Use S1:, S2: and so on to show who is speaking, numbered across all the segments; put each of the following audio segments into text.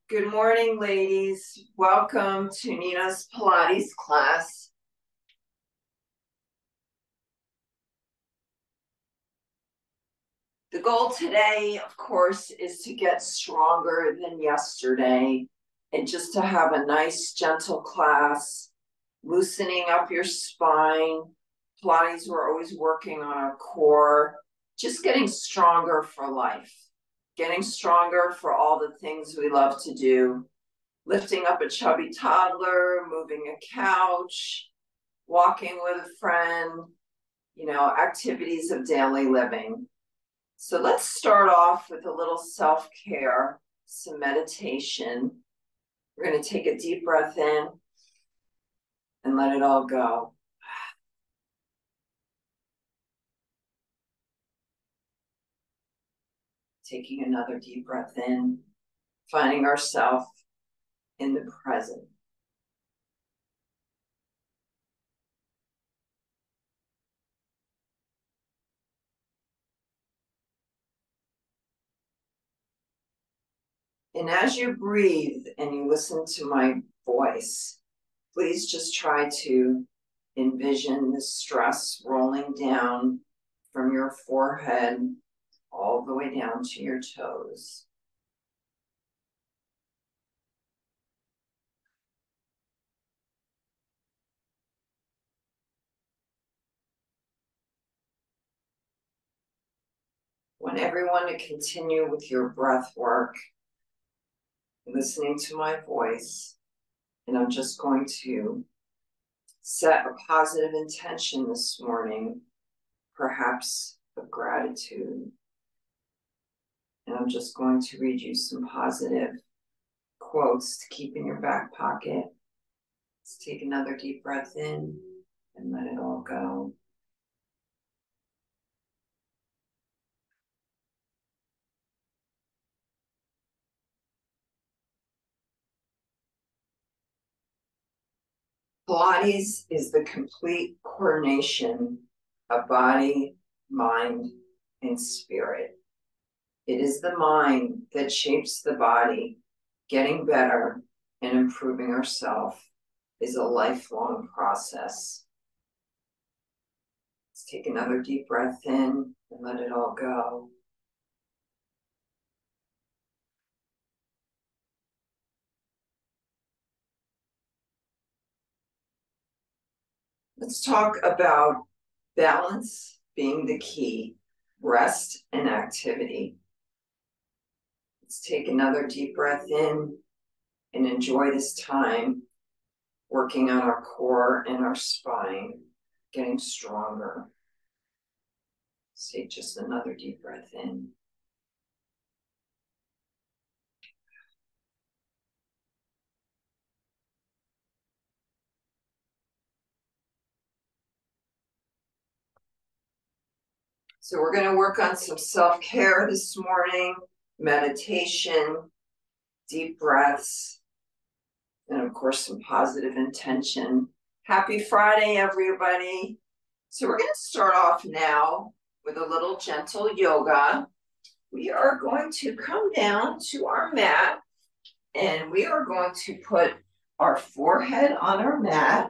S1: Good morning, ladies. Welcome to Nina's Pilates class. The goal today, of course, is to get stronger than yesterday and just to have a nice, gentle class, loosening up your spine. Pilates, we're always working on our core, just getting stronger for life, getting stronger for all the things we love to do. Lifting up a chubby toddler, moving a couch, walking with a friend, activities of daily living. So let's start off with a little self-care, some meditation. We're going to take a deep breath in and let it all go. Taking another deep breath in, finding ourselves in the present. And as you breathe and you listen to my voice, please just try to envision the stress rolling down from your forehead all the way down to your toes. I want everyone to continue with your breath work, listening to my voice, and I'm just going to set a positive intention this morning, perhaps of gratitude. And I'm just going to read you some positive quotes to keep in your back pocket. Let's take another deep breath in and let it all go. Pilates is the complete coordination of body, mind, and spirit. It is the mind that shapes the body. Getting better and improving ourselves is a lifelong process. Let's take another deep breath in and let it all go. Let's talk about balance being the key, rest and activity. Let's take another deep breath in and enjoy this time working on our core and our spine, getting stronger. Let's take just another deep breath in. So we're going to work on some self-care this morning, meditation, deep breaths, and of course, some positive intention. Happy Friday, everybody. So we're going to start off now with a little gentle yoga. We are going to come down to our mat and we are going to put our forehead on our mat,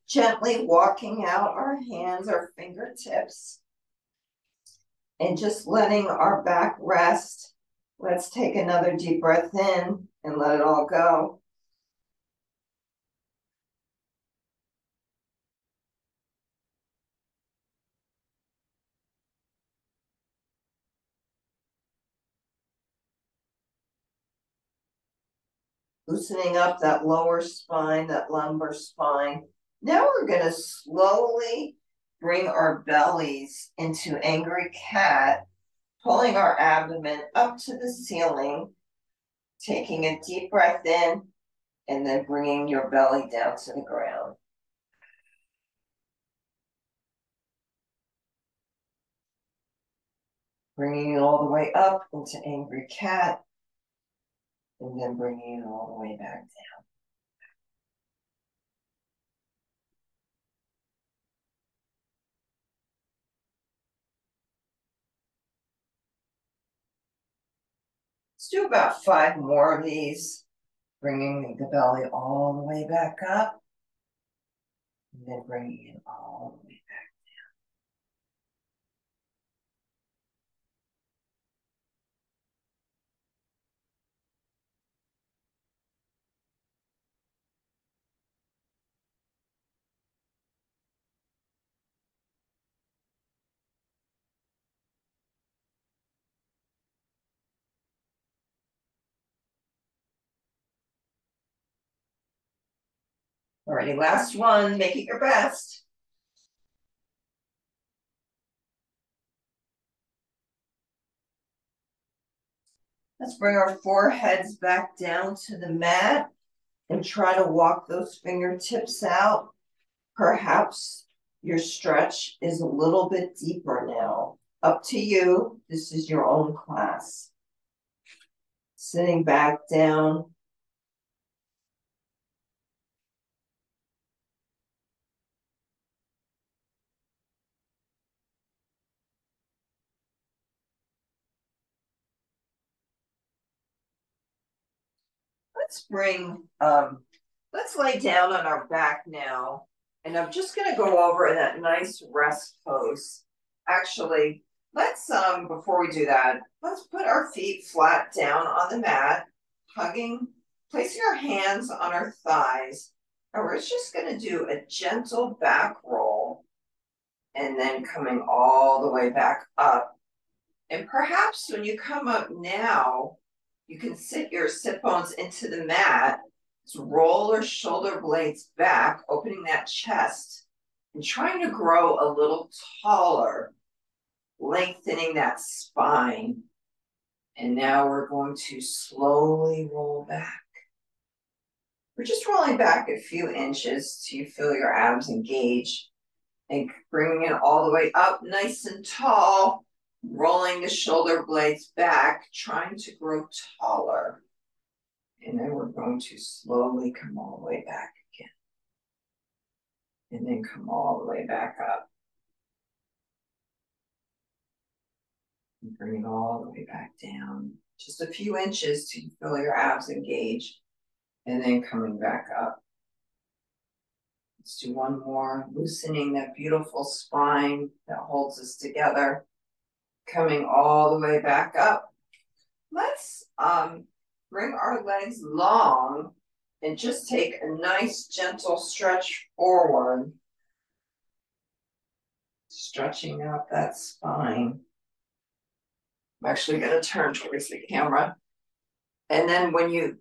S1: gently walking out our hands, our fingertips, and just letting our back rest. Let's take another deep breath in and let it all go. Loosening up that lower spine, that lumbar spine. Now we're going to slowly bring our bellies into angry cat, pulling our abdomen up to the ceiling, taking a deep breath in, and then bringing your belly down to the ground. Bringing it all the way up into angry cat, and then bringing it all the way back down. Let's do about 5 more of these. Bringing the belly all the way back up, and then bringing it all the way back. Alrighty, last one, make it your best. Let's bring our foreheads back down to the mat and try to walk those fingertips out. Perhaps your stretch is a little bit deeper now. Up to you. This is your own class. Sitting back down. Let's lay down on our back now. And I'm just gonna go over that nice rest pose. Actually, let's, before we do that, let's put our feet flat down on the mat, placing our hands on our thighs. And we're just gonna do a gentle back roll and then coming all the way back up. And perhaps when you come up now, you can sit your sit bones into the mat, roll your shoulder blades back, opening that chest, and trying to grow a little taller, lengthening that spine. And now we're going to slowly roll back. We're just rolling back a few inches till you feel your abs engage, and bringing it all the way up nice and tall, rolling the shoulder blades back, trying to grow taller. And then we're going to slowly come all the way back again. And then come all the way back up. And bring it all the way back down. Just a few inches to feel your abs engage. And then coming back up. Let's do one more, loosening that beautiful spine that holds us together. Coming all the way back up. Let's bring our legs long and just take a nice gentle stretch forward. Stretching out that spine. I'm actually going to turn towards the camera. And then when you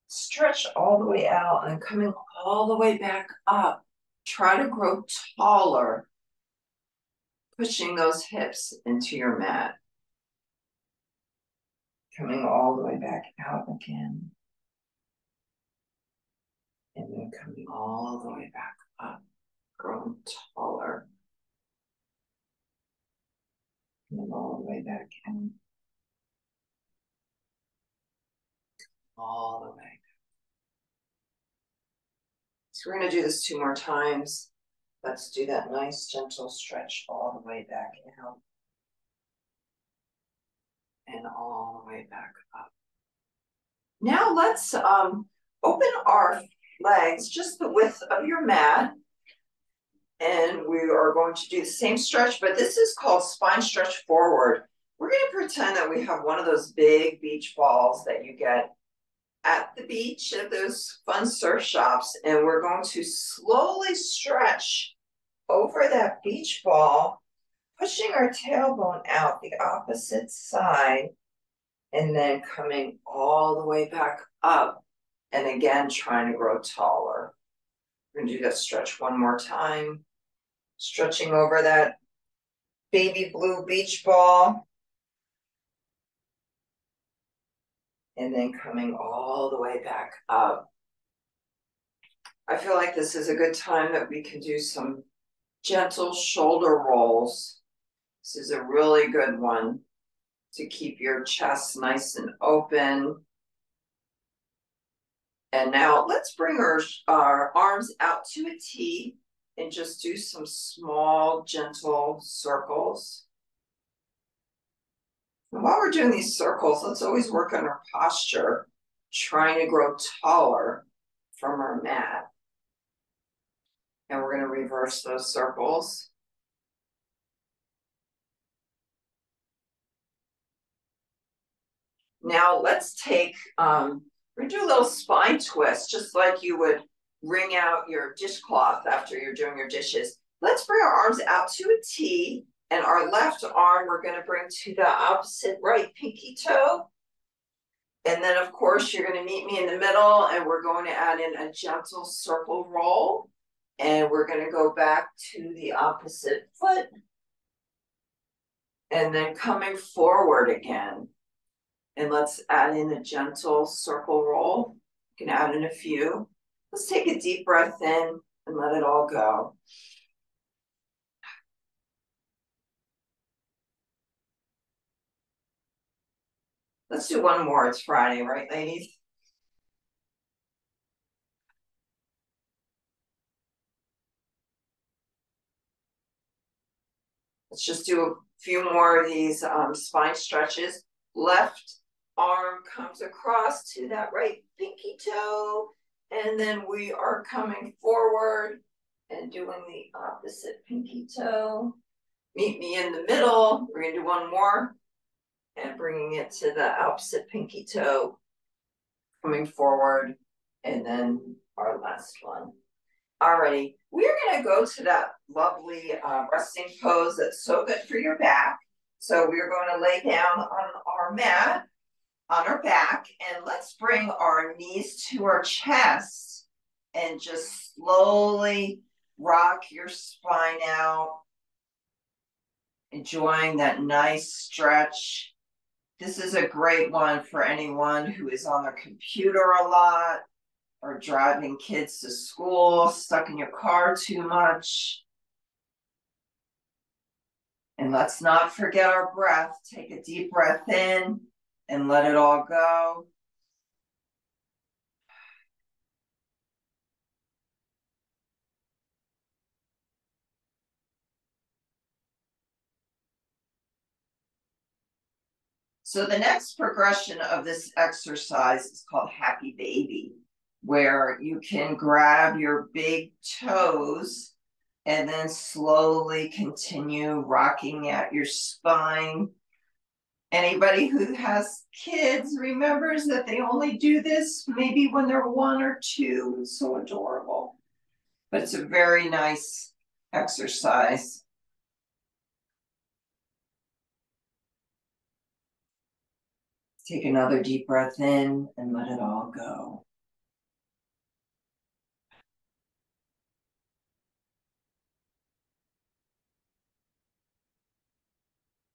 S1: stretch all the way out and coming all the way back up, try to grow taller, pushing those hips into your mat. Coming all the way back out again. And then coming all the way back up, growing taller. And then all the way back in. All the way. So we're going to do this 2 more times. Let's do that nice gentle stretch all the way back out. And all the way back up. Now let's open our legs just the width of your mat. And we are going to do the same stretch, but this is called spine stretch forward. We're going to pretend that we have one of those big beach balls that you get at the beach at those fun surf shops. And we're going to slowly stretch over that beach ball, pushing our tailbone out the opposite side, and then coming all the way back up. And again, trying to grow taller. We're going to do that stretch one more time. Stretching over that baby blue beach ball. And then coming all the way back up. I feel like this is a good time that we can do some gentle shoulder rolls. This is a really good one to keep your chest nice and open. And now let's bring our arms out to a T and just do some small, gentle circles. And while we're doing these circles, let's always work on our posture. trying to grow taller from our mat. And we're going to reverse those circles. Now let's take, we're going to do a little spine twist, just like you would wring out your dishcloth after you're doing your dishes. Let's bring our arms out to a T, and our left arm we're going to bring to the opposite right pinky toe. And then, of course, you're going to meet me in the middle, and we're going to add in a gentle circle roll. And we're going to go back to the opposite foot. And then coming forward again. And let's add in a gentle circle roll. You can add in a few. Let's take a deep breath in and let it all go. Let's do one more. It's Friday, right, ladies? Let's just do a few more of these spine stretches. Left arm comes across to that right pinky toe. And then we are coming forward and doing the opposite pinky toe. Meet me in the middle. We're going to do one more. And bringing it to the opposite pinky toe. Coming forward. And then our last one. Alrighty, we're going to go to that lovely resting pose that's so good for your back. So we're going to lay down on our mat, on our back, and let's bring our knees to our chest and just slowly rock your spine out, enjoying that nice stretch. This is a great one for anyone who is on their computer a lot, or driving kids to school, stuck in your car too much. And let's not forget our breath. Take a deep breath in and let it all go. So the next progression of this exercise is called Happy Baby, where you can grab your big toes and then slowly continue rocking at your spine. Anybody who has kids remembers that they only do this maybe when they're 1 or 2. It's so adorable. But it's a very nice exercise. Take another deep breath in and let it all go.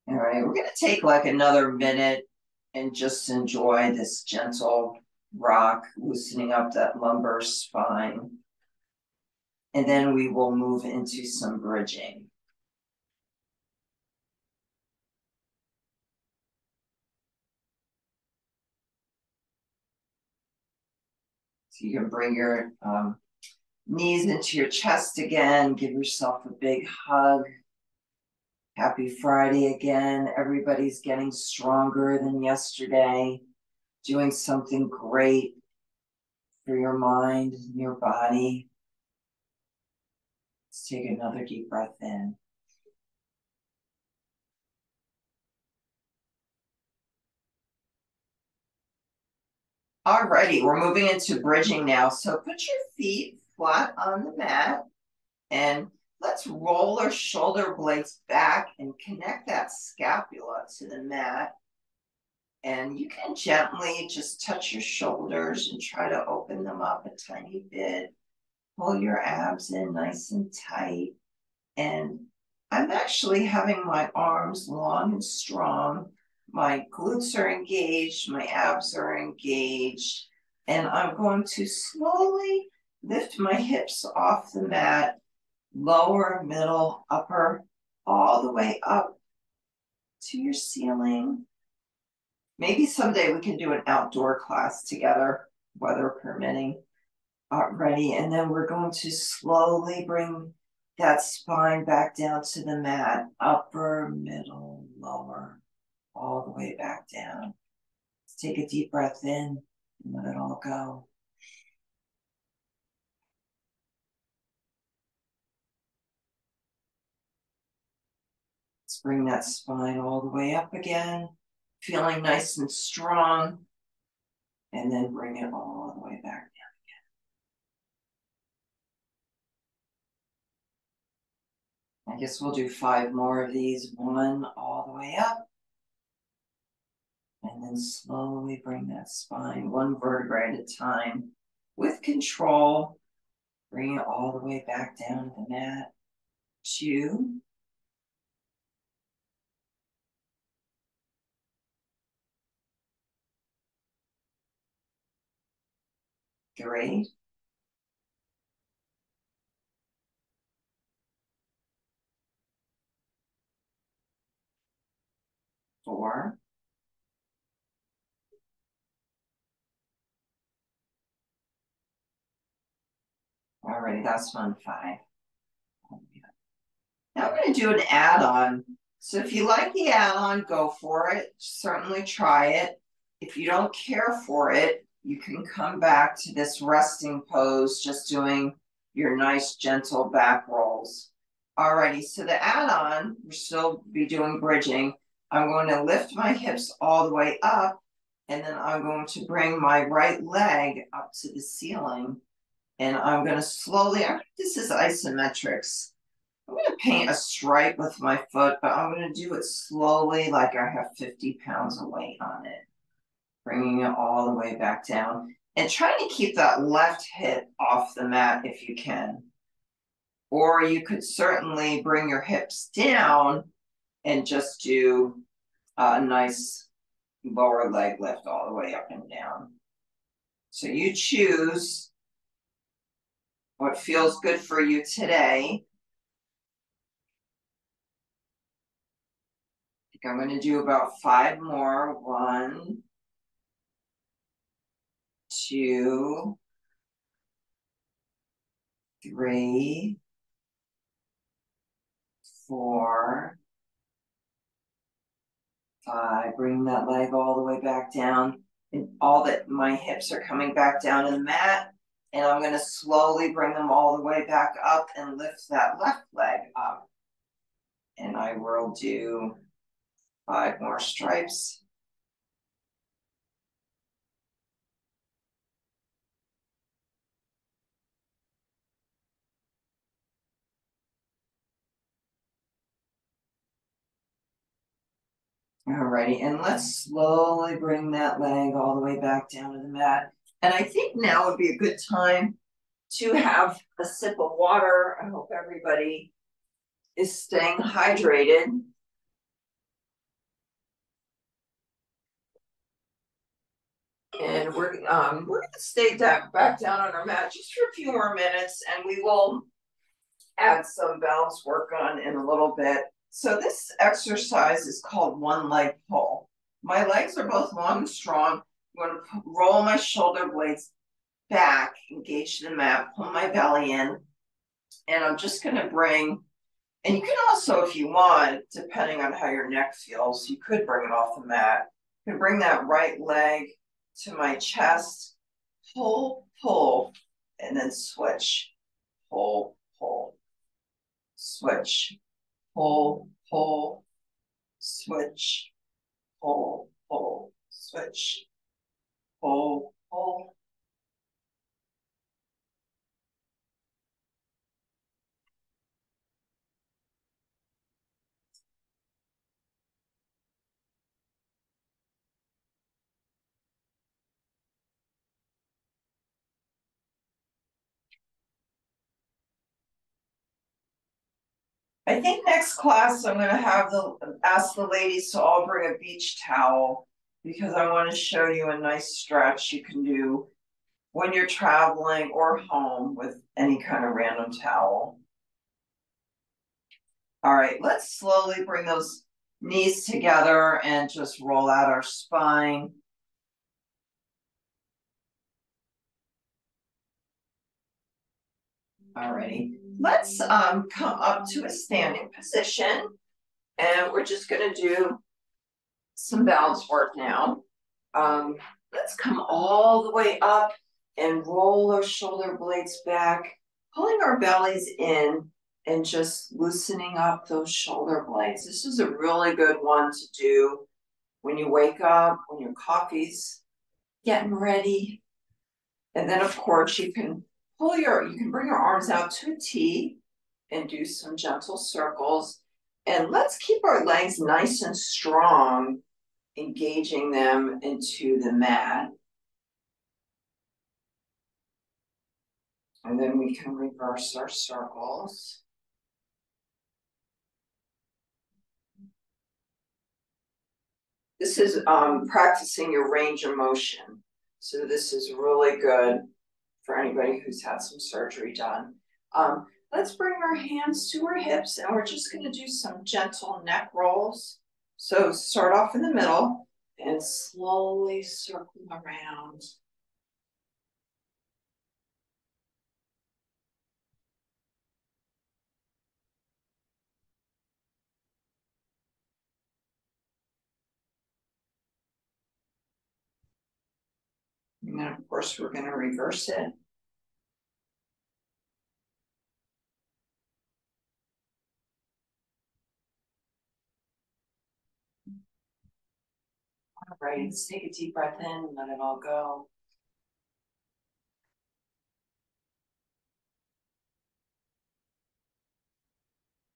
S1: All right, we're going to take like another minute and just enjoy this gentle rock, loosening up that lumbar spine. And then we will move into some bridging. So you can bring your knees into your chest again, give yourself a big hug. Happy Friday again. Everybody's getting stronger than yesterday, doing something great for your mind and your body. Let's take another deep breath in. Alrighty, we're moving into bridging now. So put your feet flat on the mat and let's roll our shoulder blades back and connect that scapula to the mat. And you can gently just touch your shoulders and try to open them up a tiny bit. Pull your abs in nice and tight. And I'm actually having my arms long and strong. My glutes are engaged, my abs are engaged. And I'm going to slowly lift my hips off the mat, lower, middle, upper, all the way up to your ceiling. Maybe someday we can do an outdoor class together, weather permitting. Ready, and then we're going to slowly bring that spine back down to the mat, upper, middle, lower, all the way back down. Let's take a deep breath in Let it all go. Let's bring that spine all the way up again, feeling nice and strong, and then bring it all the way back down again. I guess we'll do 5 more of these. 1 all the way up, and then slowly bring that spine 1 vertebrae at a time with control. Bring it all the way back down to the mat. 2, 3, 4, alrighty, that's 1, 5. Now I'm going to do an add-on. So if you like the add-on, go for it. Certainly try it. If you don't care for it, you can come back to this resting pose, just doing your nice gentle back rolls. Alrighty, so the add-on, we'll still be doing bridging. I'm going to lift my hips all the way up, and then I'm going to bring my right leg up to the ceiling. And I'm going to slowly, this is isometrics. I'm going to paint a stripe with my foot, but I'm going to do it slowly, like I have 50 pounds of weight on it. Bringing it all the way back down. And trying to keep that left hip off the mat if you can. Or you could certainly bring your hips down and just do a nice lower leg lift all the way up and down. So you choose what feels good for you today. I'm going to do about 5 more. 1, 2, 3, 4, 5. Bring that leg all the way back down. And all that my hips are coming back down to the mat. And I'm going to slowly bring them all the way back up and lift that left leg up. And I will do 5 more stripes. Alrighty, and let's slowly bring that leg all the way back down to the mat. And I think now would be a good time to have a sip of water. I hope everybody is staying hydrated. And we're going to stay back down on our mat just for a few more minutes, and we will add some balance work on in a little bit. So this exercise is called 1 leg pull. My legs are both long and strong. I'm going to roll my shoulder blades back, engage the mat, pull my belly in, and I'm just going to bring, and you can also, if you want, depending on how your neck feels, you could bring it off the mat. You can bring that right leg to my chest, pull, pull, and then switch, pull, pull, switch, pull, pull, switch, pull, pull, switch, pull, pull. I think next class I'm going to have ask the ladies to all bring a beach towel, because I want to show you a nice stretch you can do when you're traveling or home with any kind of random towel. All right, let's slowly bring those knees together and just roll out our spine. Alrighty, let's come up to a standing position, and we're just going to do some balance work now. Let's come all the way up and roll our shoulder blades back, pulling our bellies in and just loosening up those shoulder blades. This is a really good one to do when you wake up, when your coffee's getting ready. And then of course you can bring your arms out to a T and do some gentle circles. And let's keep our legs nice and strong, engaging them into the mat. And then we can reverse our circles. This is practicing your range of motion. So this is really good for anybody who's had some surgery done. Let's bring our hands to our hips and we're just going to do some gentle neck rolls. So start off in the middle and slowly circle around. And then of course we're going to reverse it. All right, let's take a deep breath in and let it all go.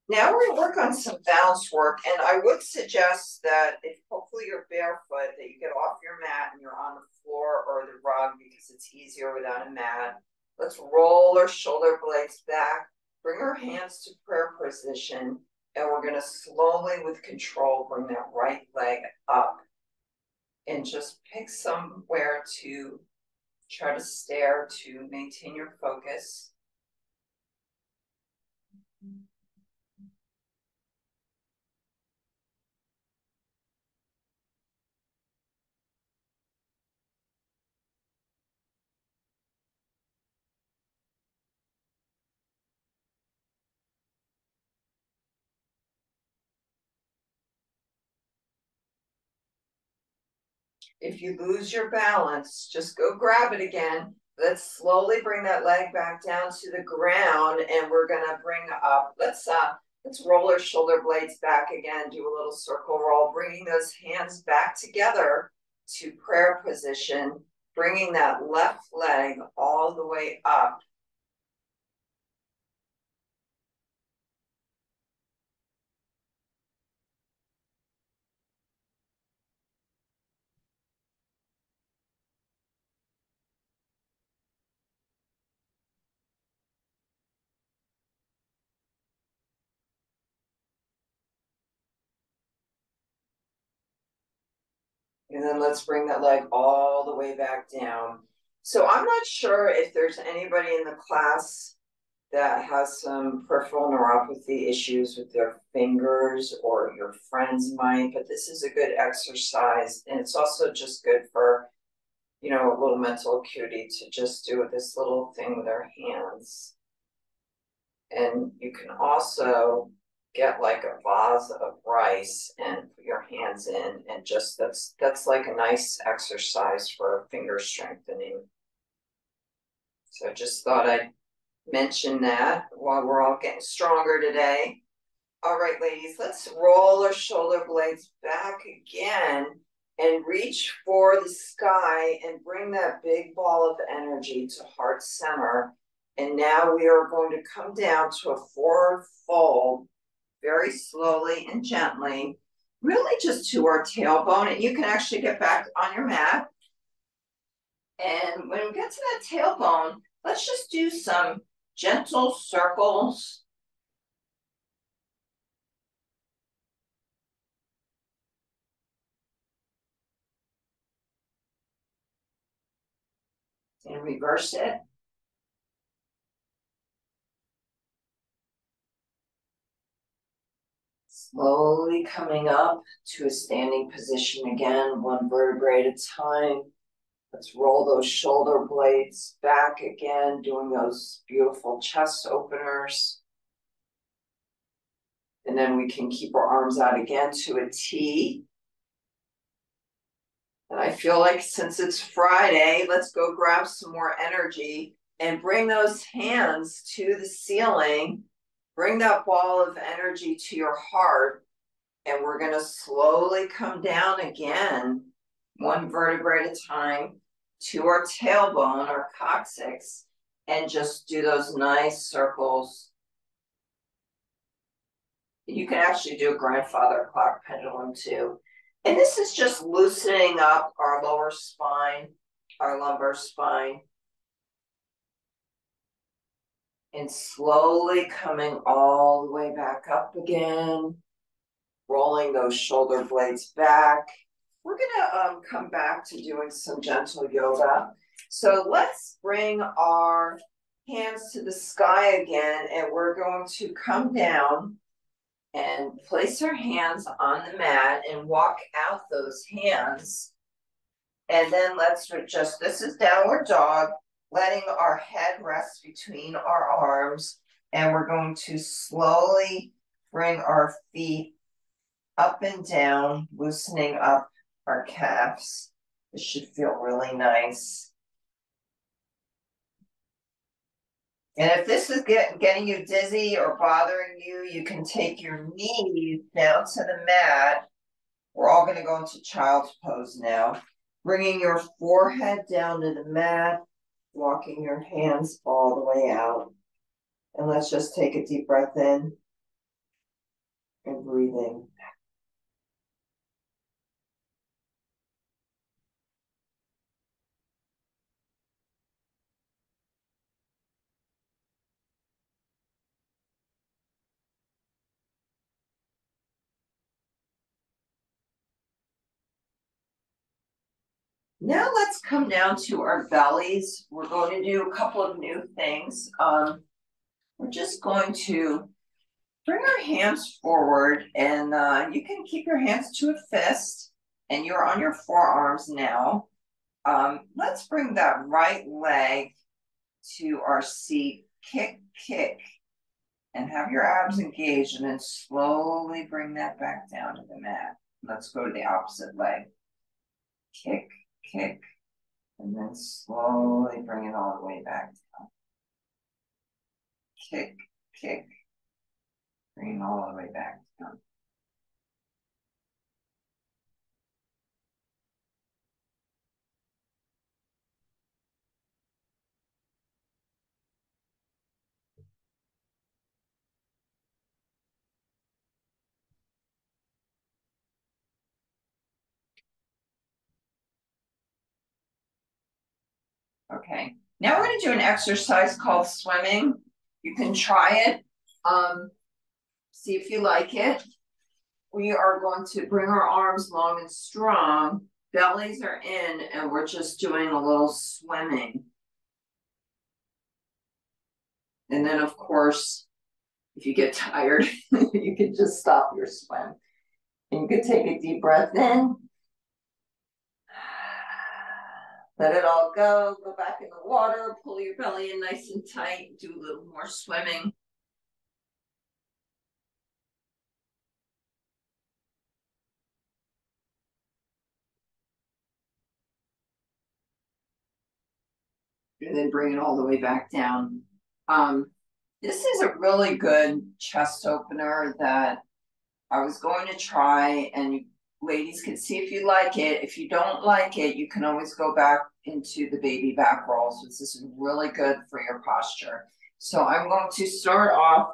S1: Now we're going to work on some balance work, and I would suggest that if hopefully you're barefoot, that you get off your mat and you're on the floor or the rug because it's easier without a mat. Let's roll our shoulder blades back, bring our hands to prayer position, and we're going to slowly, with control, bring that right leg up and just pick somewhere to try to stare to maintain your focus. If you lose your balance, just go grab it again. Let's slowly bring that leg back down to the ground and we're gonna bring up, let's roll our shoulder blades back again, do a little circle roll, bringing those hands back together to prayer position, bringing that left leg all the way up. And then let's bring that leg all the way back down. So I'm not sure if there's anybody in the class that has some peripheral neuropathy issues with their fingers, or your friends might, but this is a good exercise. And it's also just good for, a little mental acuity to just do this little thing with our hands. And you can also get like a vase of rice and put your hands in and just that's like a nice exercise for finger strengthening. So I just thought I'd mention that while we're all getting stronger today. All right, ladies, let's roll our shoulder blades back again and reach for the sky and bring that big ball of energy to heart center. And now we are going to come down to a forward fold very slowly and gently, really just to our tailbone. And you can actually get back on your mat. And when we get to that tailbone, let's just do some gentle circles. And reverse it. Slowly coming up to a standing position again, one vertebrae at a time. Let's roll those shoulder blades back again, doing those beautiful chest openers. And then we can keep our arms out again to a T. And I feel like since it's Friday, let's go grab some more energy and bring those hands to the ceiling. Bring that ball of energy to your heart. And we're going to slowly come down again, one vertebrae at a time, to our tailbone, our coccyx, and just do those nice circles. You can actually do a grandfather clock pendulum too. And this is just loosening up our lower spine, our lumbar spine, and slowly coming all the way back up again, rolling those shoulder blades back. We're gonna come back to doing some gentle yoga. So let's bring our hands to the sky again, and we're going to come down and place our hands on the mat and walk out those hands. And then let's just, this is downward dog, letting our head rest between our arms. And we're going to slowly bring our feet up and down, loosening up our calves. This should feel really nice. And if this is getting you dizzy or bothering you, you can take your knees down to the mat. We're all going to go into child's pose now. Bringing your forehead down to the mat, walking your hands all the way out. And let's just take a deep breath in and breathing. Now let's come down to our bellies. We're going to do a couple of new things. We're just going to bring our hands forward, and you can keep your hands to a fist, and you're on your forearms now. Let's bring that right leg to our seat, kick, kick, and have your abs engaged, and then slowly bring that back down to the mat. Let's go to the opposite leg. Kick, kick, and then slowly bring it all the way back down. Kick, kick, bring it all the way back down. Okay, now we're going to do an exercise called swimming. You can try it, see if you like it. We are going to bring our arms long and strong, bellies are in, and we're just doing a little swimming. And then, of course, if you get tired, you can just stop your swim. And you can take a deep breath in. Let it all go. Go back in the water. Pull your belly in nice and tight. Do a little more swimming. And then bring it all the way back down. This is a really good chest opener that I was going to try, and you ladies can see if you like it. If you don't like it, you can always go back into the baby back rolls. This is really good for your posture. So I'm going to start off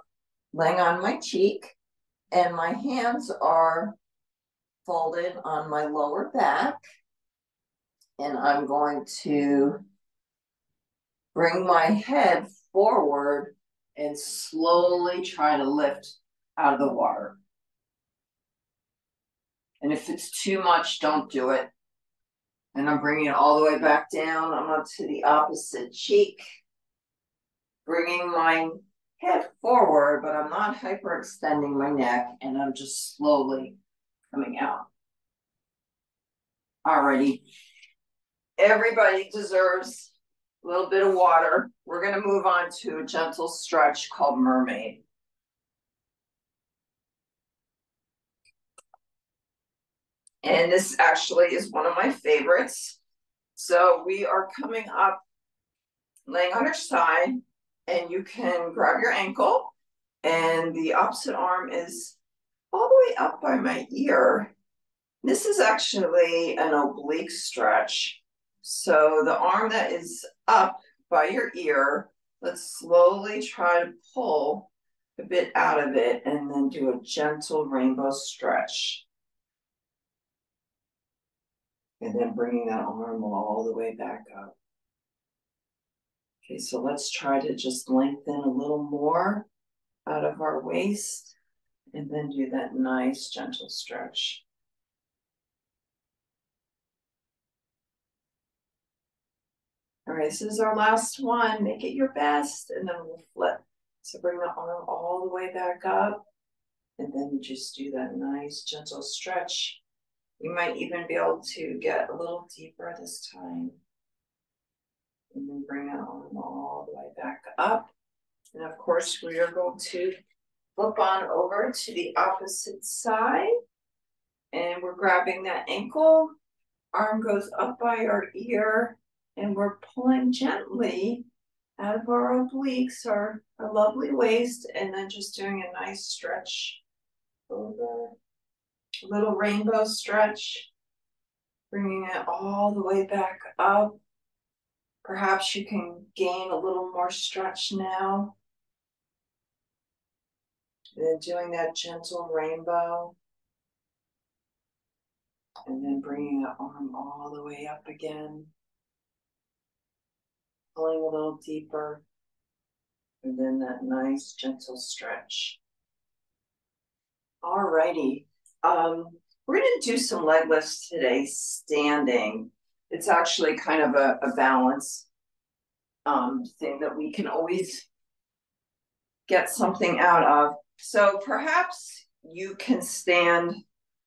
S1: laying on my cheek, and my hands are folded on my lower back. And I'm going to bring my head forward and slowly try to lift out of the water. And if it's too much, don't do it. And I'm bringing it all the way back down. I'm up to the opposite cheek, bringing my head forward, but I'm not hyperextending my neck, and I'm just slowly coming out. Alrighty. Everybody deserves a little bit of water. We're going to move on to a gentle stretch called mermaid. And this actually is one of my favorites. So we are coming up, laying on your side, and you can grab your ankle, and the opposite arm is all the way up by my ear. This is actually an oblique stretch. So the arm that is up by your ear, let's slowly try to pull a bit out of it and then do a gentle rainbow stretch. And then bringing that arm all the way back up. Okay, so let's try to just lengthen a little more out of our waist and then do that nice gentle stretch. All right, this is our last one. Make it your best, and then we'll flip. So bring the arm all the way back up, and then just do that nice gentle stretch. You might even be able to get a little deeper this time. And then bring that arm all the way back up. And of course, we are going to flip on over to the opposite side. And we're grabbing that ankle. Arm goes up by our ear. And we're pulling gently out of our obliques, our lovely waist, and then just doing a nice stretch over. A little rainbow stretch. Bringing it all the way back up. Perhaps you can gain a little more stretch now. And then doing that gentle rainbow. And then bringing the arm all the way up again. Pulling a little deeper. And then that nice gentle stretch. All righty. We're going to do some leg lifts today, standing. It's actually kind of a balance thing that we can always get something out of. So perhaps you can stand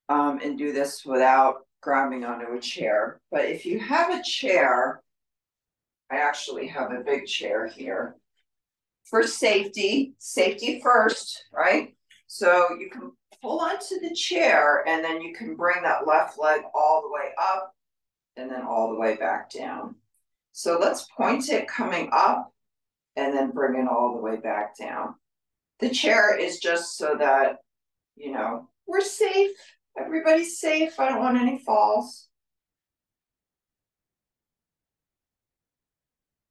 S1: and do this without grabbing onto a chair. But if you have a chair, I actually have a big chair here. For safety first, right? So you can pull onto the chair and then you can bring that left leg all the way up and then all the way back down. So let's point it coming up and then bring it all the way back down. The chair is just so that, you know, we're safe. Everybody's safe. I don't want any falls.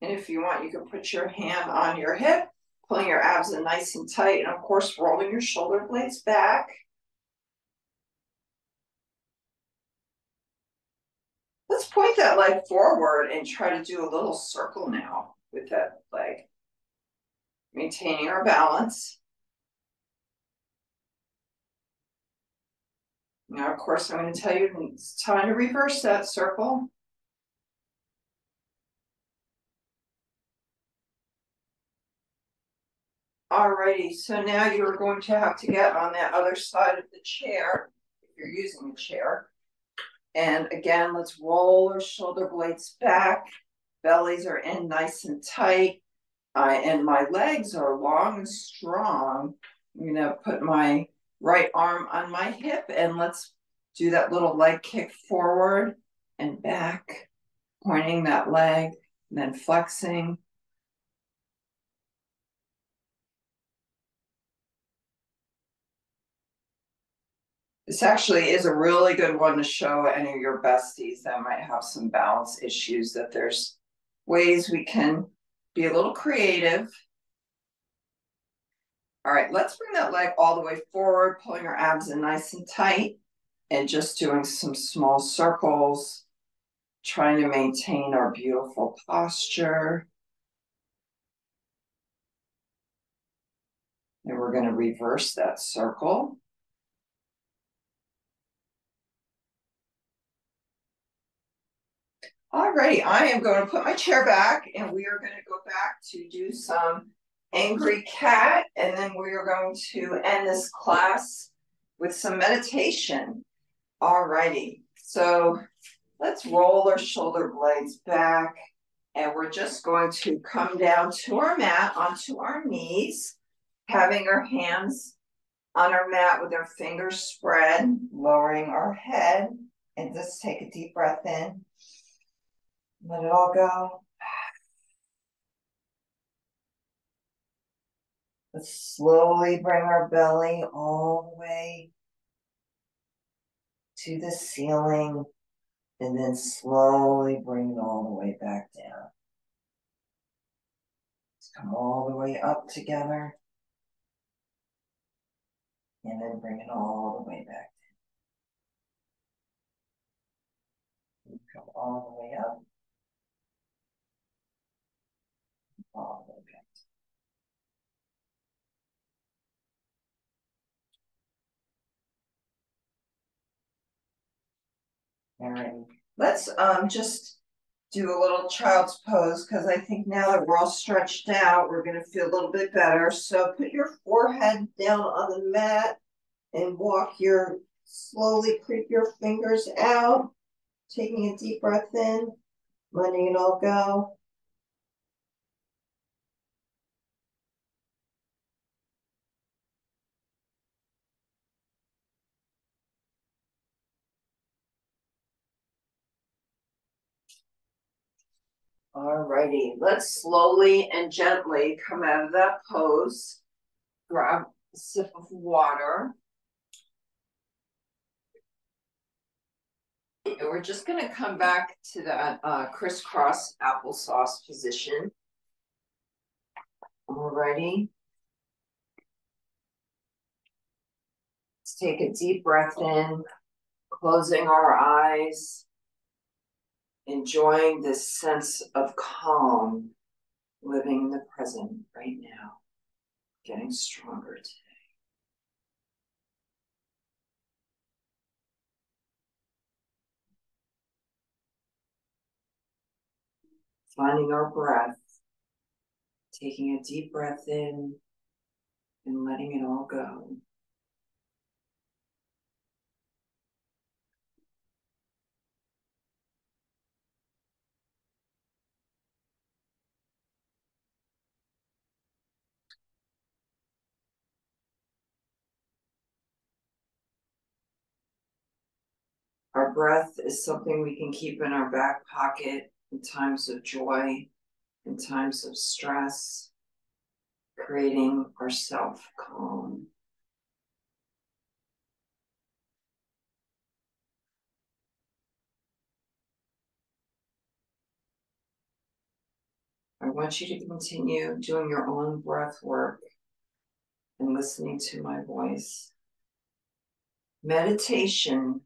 S1: And if you want, you can put your hand on your hip, pulling your abs in nice and tight, and of course, rolling your shoulder blades back. Let's point that leg forward and try to do a little circle now with that leg. Maintaining our balance. Now, of course, I'm going to tell you it's time to reverse that circle. Alrighty, so now you're going to have to get on that other side of the chair, if you're using a chair. And again, let's roll our shoulder blades back. Bellies are in nice and tight. And my legs are long and strong. I'm gonna put my right arm on my hip and let's do that little leg kick forward and back, pointing that leg, and then flexing. This actually is a really good one to show any of your besties that might have some balance issues, that there's ways we can be a little creative. All right, let's bring that leg all the way forward, pulling our abs in nice and tight, and just doing some small circles, trying to maintain our beautiful posture. And we're going to reverse that circle. Alrighty, I am going to put my chair back and we are going to go back to do some angry cat, and then we are going to end this class with some meditation. Alrighty, so let's roll our shoulder blades back and we're just going to come down to our mat onto our knees, having our hands on our mat with our fingers spread, lowering our head. And just take a deep breath in. Let it all go. Let's slowly bring our belly all the way to the ceiling and then slowly bring it all the way back down. Let's come all the way up together and then bring it all the way back down. Come all the way up, all the way back. All right, let's just do a little child's pose because I think now that we're all stretched out, we're going to feel a little bit better. So put your forehead down on the mat and slowly creep your fingers out, taking a deep breath in, letting it all go. All righty, let's slowly and gently come out of that pose. Grab a sip of water. And we're just going to come back to that crisscross applesauce position. All righty. Let's take a deep breath in, closing our eyes, enjoying this sense of calm, living in the present right now, getting stronger today. Finding our breath, taking a deep breath in and letting it all go. Our breath is something we can keep in our back pocket in times of joy, in times of stress, creating our self-calm. I want you to continue doing your own breath work and listening to my voice. Meditation,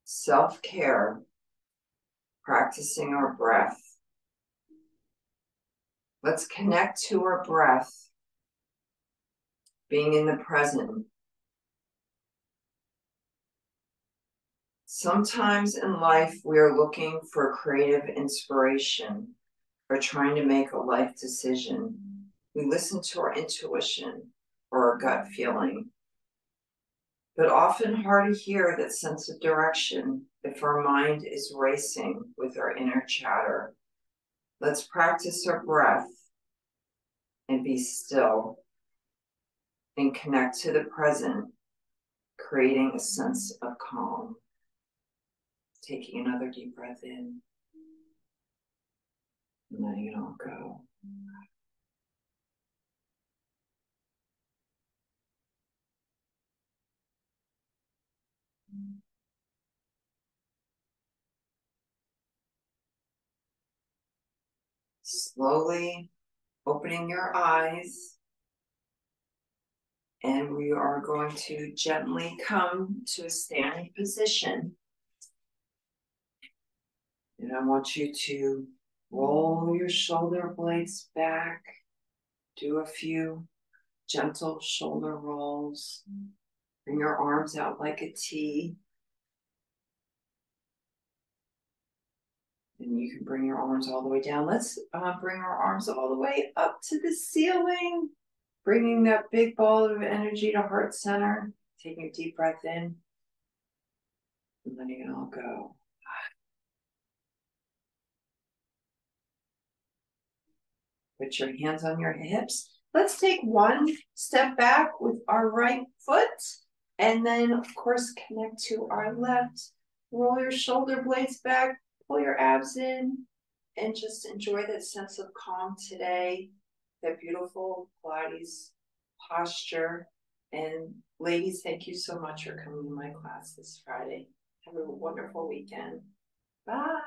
S1: self-care, practicing our breath. Let's connect to our breath, being in the present. Sometimes in life, we are looking for creative inspiration or trying to make a life decision. We listen to our intuition or our gut feeling, but often hard to hear that sense of direction if our mind is racing with our inner chatter. Let's practice our breath and be still and connect to the present, creating a sense of calm. Taking another deep breath in and letting it all go. Slowly opening your eyes, and we are going to gently come to a standing position. And I want you to roll your shoulder blades back, do a few gentle shoulder rolls, bring your arms out like a T. And you can bring your arms all the way down. Let's bring our arms all the way up to the ceiling, bringing that big ball of energy to heart center. Taking a deep breath in and letting it all go. Put your hands on your hips. Let's take one step back with our right foot and then, of course, connect to our left roll your shoulder blades back, pull your abs in, and just enjoy that sense of calm today, that beautiful Pilates posture. And ladies, thank you so much for coming to my class this Friday. Have a wonderful weekend. Bye.